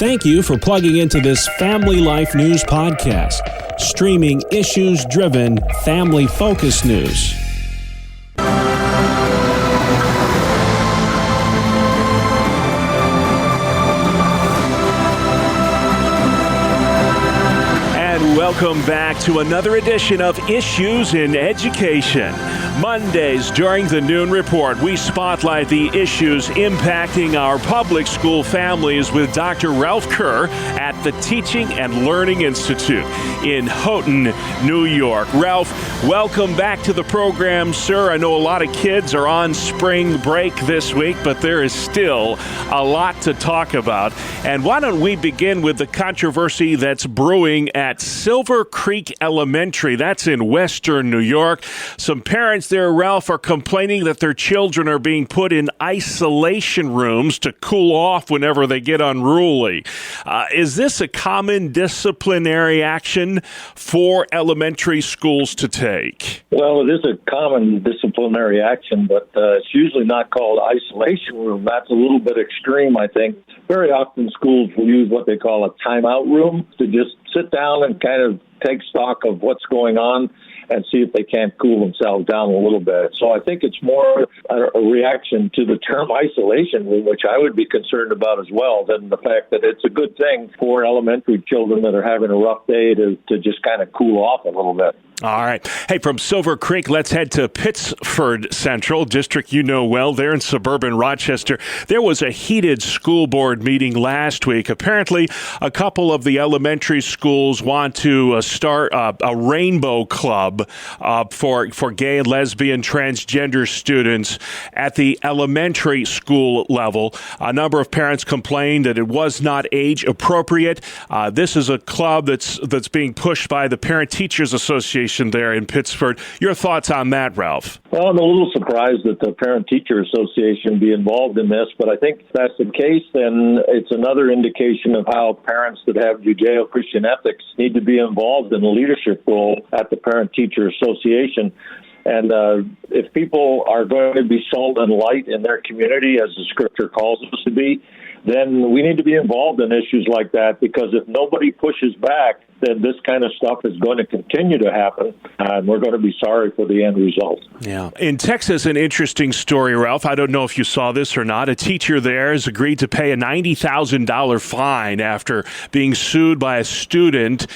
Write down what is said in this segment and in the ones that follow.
Thank you for plugging into this Family Life News podcast, streaming issues-driven, family-focused news. Welcome back to another edition of Issues in Education. Mondays during the Noon Report, we spotlight the issues impacting our public school families with Dr. Ralph Kerr at the Teaching and Learning Institute in Houghton, New York. Ralph, welcome back to the program, sir. I know a lot of kids are on spring break this week, but there is still a lot to talk about. And why don't we begin with the controversy that's brewing at Silver Creek Elementary. That's in western New York. Some parents there, Ralph, are complaining that their children are being put in isolation rooms to cool off whenever they get unruly. Is this a common disciplinary action for elementary schools to take? Well, it is a common disciplinary action, but it's usually not called isolation room. That's a little bit extreme, I think. Very often schools will use what they call a timeout room to just sit down and kind of take stock of what's going on and see if they can't cool themselves down a little bit. So I think it's more a reaction to the term isolation room, which I would be concerned about as well, than the fact that it's a good thing for elementary children that are having a rough day to just kind of cool off a little bit. All right. Hey, from Silver Creek, let's head to Pittsford Central District. You know well, there in suburban Rochester. There was a heated school board meeting last week. Apparently, a couple of the elementary schools want to start a rainbow club for gay and lesbian transgender students at the elementary school level. A number of parents complained that it was not age appropriate. This is a club that's being pushed by the Parent Teachers Association there in Pittsburgh. Your thoughts on that, Ralph? Well, I'm a little surprised that the Parent Teacher Association be involved in this, but I think if that's the case, then it's another indication of how parents that have Judeo-Christian ethics need to be involved in a leadership role at the Parent Teacher Association. And if people are going to be salt and light in their community, as the scripture calls us to be, then we need to be involved in issues like that, because if nobody pushes back, then this kind of stuff is going to continue to happen, and we're going to be sorry for the end result. Yeah. In Texas, an interesting story, Ralph. I don't know if you saw this or not. A teacher there has agreed to pay a $90,000 fine after being sued by a student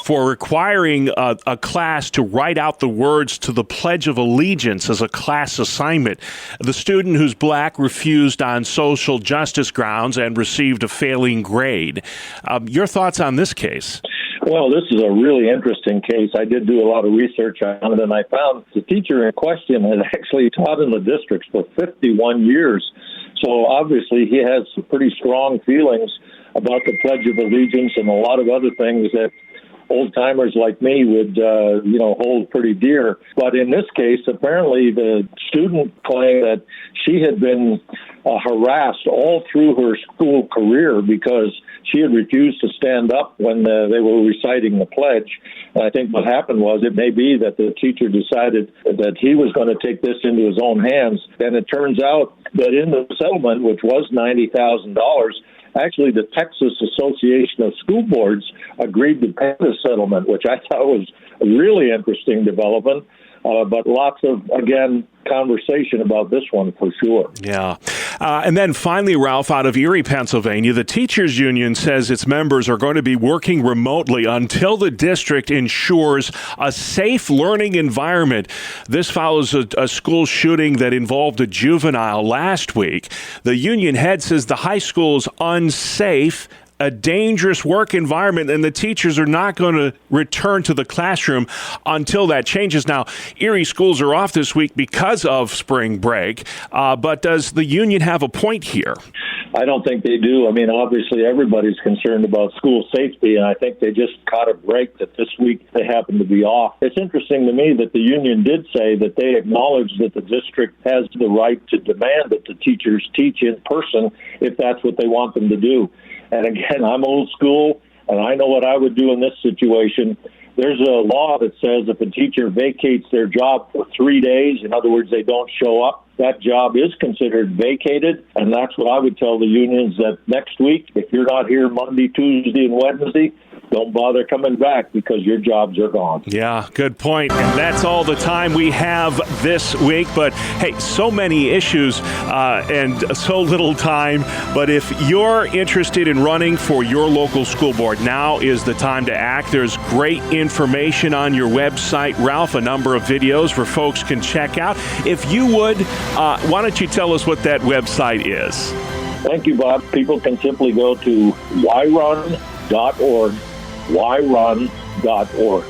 for requiring a class to write out the words to the Pledge of Allegiance as a class assignment. The student, who's black, refused on social justice grounds and received a failing grade. Your thoughts on this case? Well, this is a really interesting case. I did do a lot of research on it, and I found the teacher in question had actually taught in the districts for 51 years. So obviously he has some pretty strong feelings about the Pledge of Allegiance and a lot of other things that old-timers like me would, hold pretty dear. But in this case, apparently the student claimed that she had been harassed all through her school career because she had refused to stand up when they were reciting the pledge. And I think what happened was, it may be that the teacher decided that he was going to take this into his own hands. And it turns out that in the settlement, which was $90,000, actually the Texas Association of School Boards agreed to pay the settlement, which I thought was a really interesting development. But lots of, again, conversation about this one for sure. Yeah. And then finally, Ralph, out of Erie, Pennsylvania, the teachers union says its members are going to be working remotely until the district ensures a safe learning environment. This follows a school shooting that involved a juvenile last week. The union head says the high school is unsafe, a dangerous work environment, and the teachers are not going to return to the classroom until that changes. Now, Erie schools are off this week because of spring break, but does the union have a point here? I don't think they do. I mean, obviously everybody's concerned about school safety, and I think they just caught a break that this week they happen to be off. It's interesting to me that the union did say that they acknowledge that the district has the right to demand that the teachers teach in person if that's what they want them to do. And again, I'm old school, and I know what I would do in this situation. There's a law that says if a teacher vacates their job for 3 days, in other words, they don't show up, that job is considered vacated. And that's what I would tell the unions, that next week, if you're not here Monday, Tuesday, and Wednesday, don't bother coming back because your jobs are gone. Yeah, good point. And that's all the time we have this week. But hey, so many issues and so little time. But if you're interested in running for your local school board, now is the time to act. There's great information on your website, Ralph, a number of videos where folks can check out. If you would, why don't you tell us what that website is? Thank you, Bob. People can simply go to yrun.org, yrun.org.